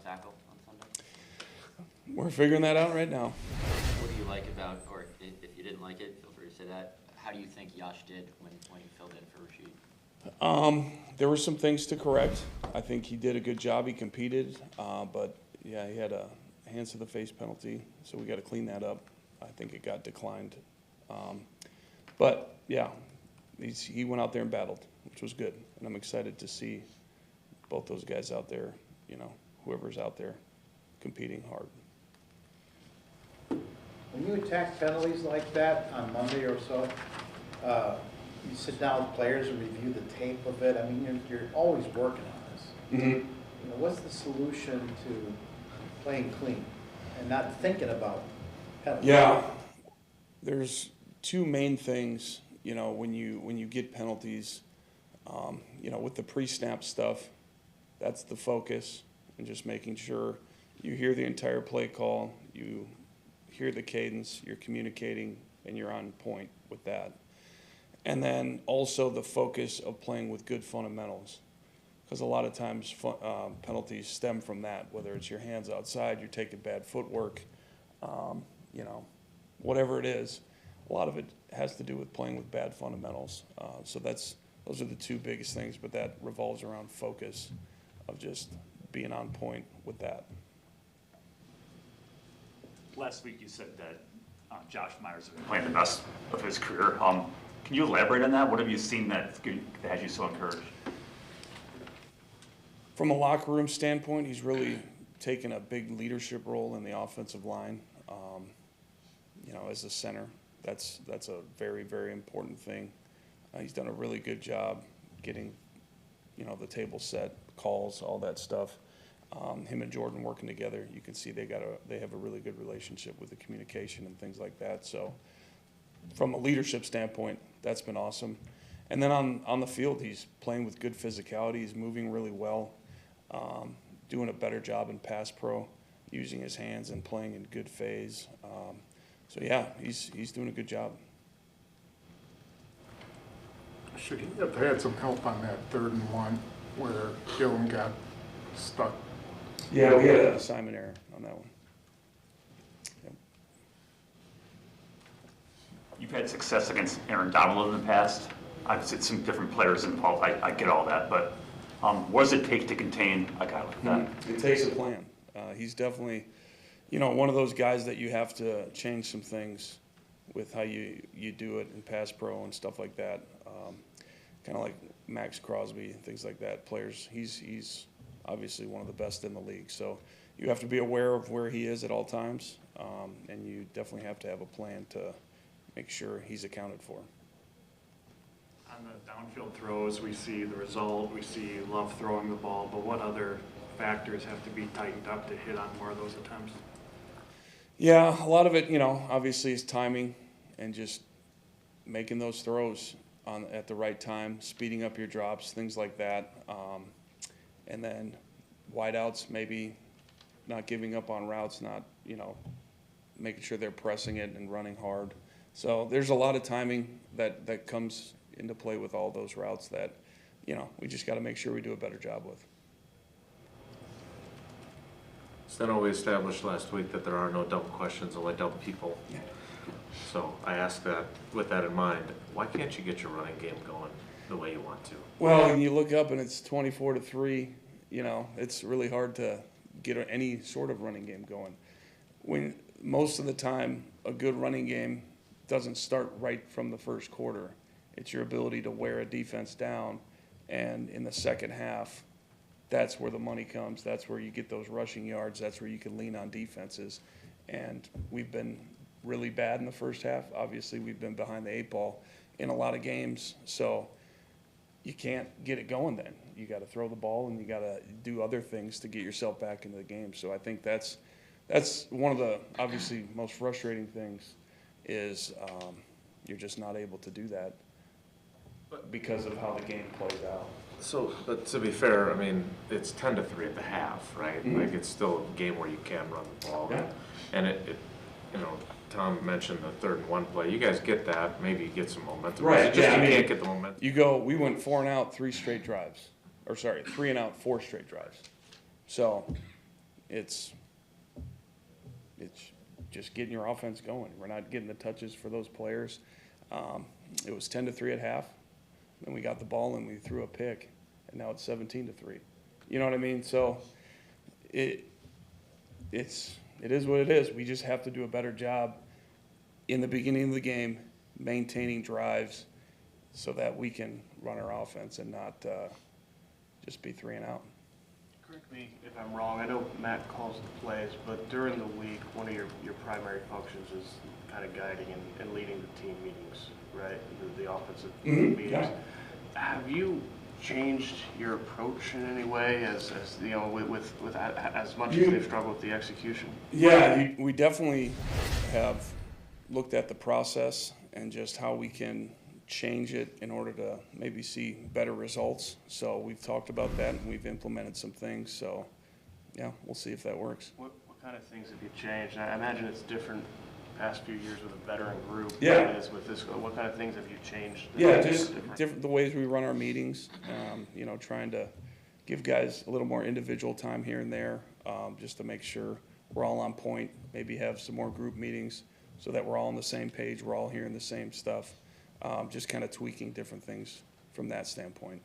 left tackle on Sunday? We're figuring that out right now. What do you like about, or if you didn't like it, feel free to say that. How do you think Yash did when he filled in for Rashid? There were some things to correct. I think he did a good job. He competed, but yeah, he had a hands to the face penalty, so we got to clean that up. I think it got declined. But yeah, he went out there and battled, which was good. And I'm excited to see both those guys out there, whoever's out there competing hard. When you attack penalties like that on Monday or so, you sit down with players and review the tape of it. I mean, you're always working on this. Mm-hmm. What's the solution to playing clean and not thinking about penalties? Yeah, there's two main things. When you get penalties, with the pre-snap stuff, that's the focus, and just making sure you hear the entire play call, you hear the cadence, you're communicating, and you're on point with that. And then also the focus of playing with good fundamentals, because a lot of times penalties stem from that, whether it's your hands outside, you're taking bad footwork, whatever it is. A lot of it has to do with playing with bad fundamentals. So those are the two biggest things, but that revolves around focus of just being on point with that. Last week you said that Josh Myers has been playing the best of his career. Can you elaborate on that? What have you seen that has you so encouraged? From a locker room standpoint, he's really taken a big leadership role in the offensive line. As a center, that's a very, very important thing. He's done a really good job getting, the table set, calls, all that stuff. Him and Jordan working together, you can see they have a really good relationship with the communication and things like that. So from a leadership standpoint, that's been awesome. And then on the field, he's playing with good physicality. He's moving really well, doing a better job in pass pro, using his hands and playing in good phase. So yeah, he's doing a good job. Should he have had some help on that 3rd and 1 where Gillen got stuck? Yeah, we had an assignment error on that one. Yep. You've had success against Aaron Donald in the past. I've seen some different players involved. I get all that, but what does it take to contain a guy like that? It takes a plan. He's definitely, one of those guys that you have to change some things with how you do it in pass pro and stuff like that. Kind of like Max Crosby and things like that. Players, he's obviously one of the best in the league. So you have to be aware of where he is at all times, and you definitely have to have a plan to make sure he's accounted for. On the downfield throws, we see the result, we see Love throwing the ball, but what other factors have to be tightened up to hit on more of those attempts? Yeah, a lot of it, obviously is timing and just making those throws at the right time, speeding up your drops, things like that. And then wideouts, maybe not giving up on routes, not, making sure they're pressing it and running hard. So there's a lot of timing that comes into play with all those routes that, we just got to make sure we do a better job with. Steno, we established last week that there are no dumb questions, only dumb people. Yeah. So I ask that, with that in mind, why can't you get your running game going the way you want to? Well, when you look up and it's 24-3, it's really hard to get any sort of running game going. When most of the time, a good running game doesn't start right from the first quarter. It's your ability to wear a defense down, and in the second half, that's where the money comes. That's where you get those rushing yards. That's where you can lean on defenses. And we've been really bad in the first half. Obviously, we've been behind the 8 ball in a lot of games. So you can't get it going then. You got to throw the ball, and you got to do other things to get yourself back into the game. So I think that's one of the obviously most frustrating things is you're just not able to do that because of how the game plays out. So, but to be fair, I mean, it's 10-3 at the half, right? Mm-hmm. Like, it's still a game where you can run the ball. Yeah. And Tom mentioned the 3rd and 1 play. You guys get that. Maybe you get some momentum. Right, It's just yeah, you can't get the momentum. We went 4 and out, 3 straight drives. Or sorry, 3 and out, 4 straight drives. So it's just getting your offense going. We're not getting the touches for those players. It was 10-3 at half. Then we got the ball and we threw a pick, and now it's 17-3. You know what I mean? So it is what it is. We just have to do a better job in the beginning of the game, maintaining drives so that we can run our offense and not just be 3 and out. Correct me if I'm wrong, I know Matt calls the plays, but during the week, one of your primary functions is kind of guiding and leading the team meetings, right? The offensive meetings. Yeah. Have you changed your approach in any way as you know, with as much as they've struggled with the execution? Yeah, we definitely have looked at the process and just how we can change it in order to maybe see better results. So we've talked about that and we've implemented some things. So yeah, we'll see if that works. What kind of things have you changed? I imagine it's different past few years with a veteran group Yeah. than it is with this. What kind of things have you changed? Yeah, that's just different the ways we run our meetings. You know, trying to give guys a little more individual time here and there, just to make sure we're all on point. Maybe have some more group meetings so that we're all on the same page. We're all hearing the same stuff. Just kind of tweaking different things from that standpoint.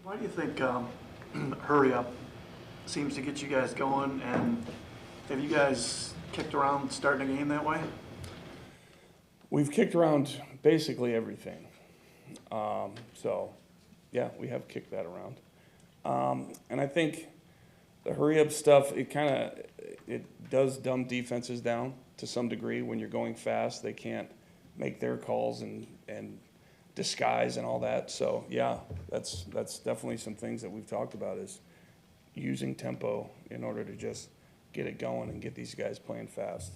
Why do you think hurry up seems to get you guys going, and have you guys kicked around starting a game that way? We've kicked around basically everything. So, yeah, we have kicked that around. And I think the hurry-up stuff, it does dumb defenses down to some degree. When you're going fast, they can't make their calls and disguise and all that. So, yeah, that's definitely some things that we've talked about is using tempo in order to just get it going and get these guys playing fast.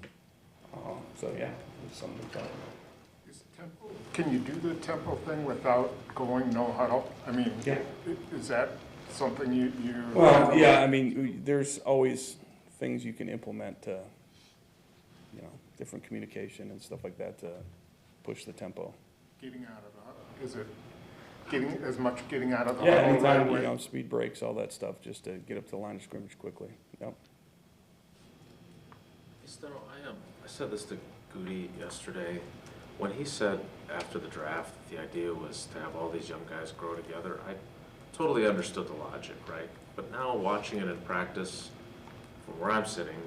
So, yeah, it's something to talk about. Is tempo, can you do the tempo thing without going no huddle? I mean, Yeah. is that something you? Well, yeah, I mean, there's always things you can implement to, you know, different communication and stuff like that to push the tempo. Getting out of the huddle, is it getting out of the Yeah, huddle right anytime, away? you know, speed breaks, all that stuff, just to get up to the line of scrimmage quickly. Yep. I said this to Goody yesterday. When he said after the draft, the idea was to have all these young guys grow together, I totally understood the logic, right? But now watching it in practice, from where I'm sitting,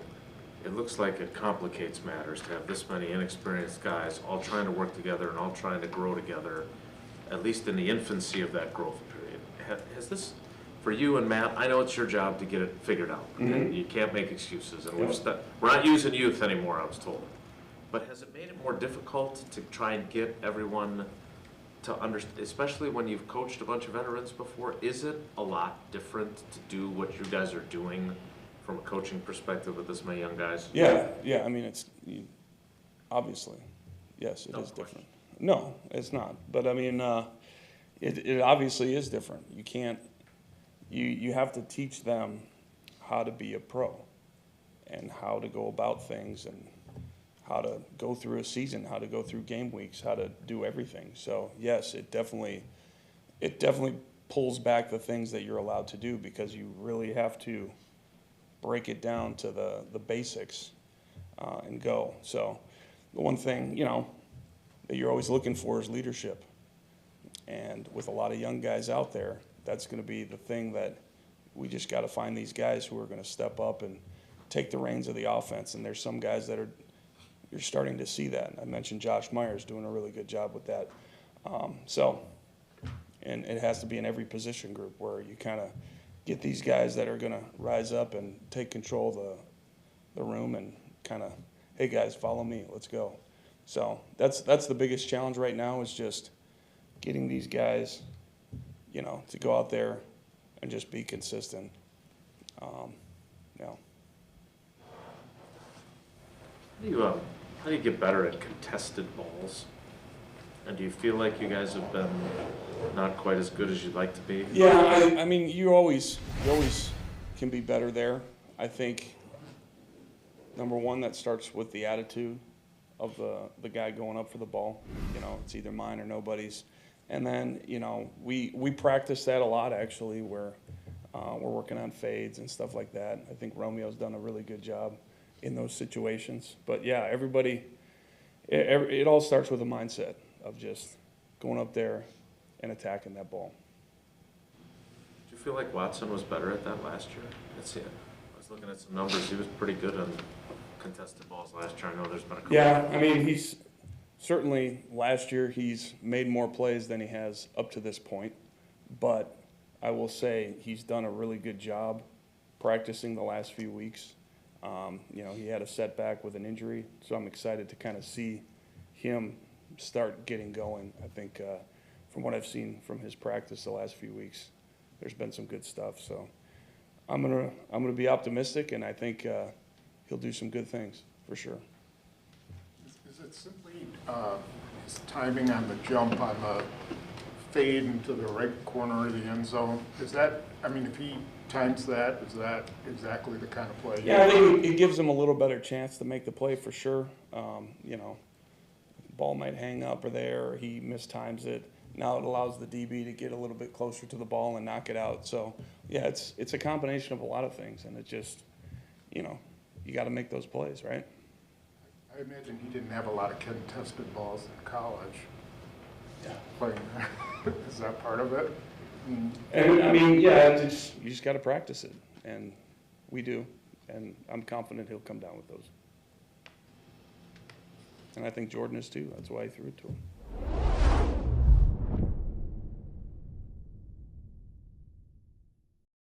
it looks like it complicates matters to have this many inexperienced guys all trying to work together and all trying to grow together, at least in the infancy of that growth period. Has this, for you and Matt, I know it's your job to get it figured out. And you can't make excuses. And we're not using youth anymore, I was told. But has it made it more difficult to try and get everyone to understand, especially when you've coached a bunch of veterans before? Is it a lot different to do what you guys are doing from a coaching perspective with this many young guys? Yeah, I mean, obviously, yes, it is different. No, it's not. But I mean, it obviously is different. You can't, you have to teach them how to be a pro and how to go about things and how to go through a season, how to go through game weeks, how to do everything. So yes, it definitely pulls back the things that you're allowed to do because you really have to break it down to the basics and go. So the one thing, you know, that you're always looking for is leadership. And with a lot of young guys out there, that's going to be the thing that we just got to find these guys who are going to step up and take the reins of the offense. And there's some guys that you're starting to see that. I mentioned Josh Myers doing a really good job with that. And it has to be in every position group where you kind of get these guys that are going to rise up and take control of the room and kind of, hey guys, follow me, let's go. So that's the biggest challenge right now is just getting these guys, you know, to go out there and just be consistent. How do you get better at contested balls? And do you feel like you guys have been not quite as good as you'd like to be? Yeah, I mean, you always can be better there. I think, number one, that starts with the attitude of the guy going up for the ball. You know, it's either mine or nobody's. And then, you know, we practice that a lot, actually, where We're working on fades and stuff like that. I think Romeo's done a really good job in those situations. But yeah, everybody, it all starts with a mindset of just going up there and attacking that ball. Do you feel like Watson was better at that last year? Let's see. I was looking at some numbers. He was pretty good on contested balls last year. I know there's been a couple. Yeah, I mean, he's certainly last year he's made more plays than he has up to this point. But I will say he's done a really good job practicing the last few weeks. You know, he had a setback with an injury, so I'm excited to kind of see him start getting going. I think from what I've seen from his practice the last few weeks, there's been some good stuff. So I'm gonna be optimistic, and I think he'll do some good things for sure. Is it simply his timing on the jump on the fade into the right corner of the end zone? Is that, I mean, if he times that, is that exactly the kind of play? Yeah, I think it gives him a little better chance to make the play for sure. You know, ball might hang up or there, or he mistimes it. Now it allows the DB to get a little bit closer to the ball and knock it out. So, yeah, it's a combination of a lot of things, and it just, you know, you got to make those plays, right? I imagine he didn't have a lot of contested balls in college. Yeah. Playing there. Is that part of it? And I mean, yeah, you just got to practice it, and we do, and I'm confident he'll come down with those. And I think Jordan is too. That's why I threw it to him.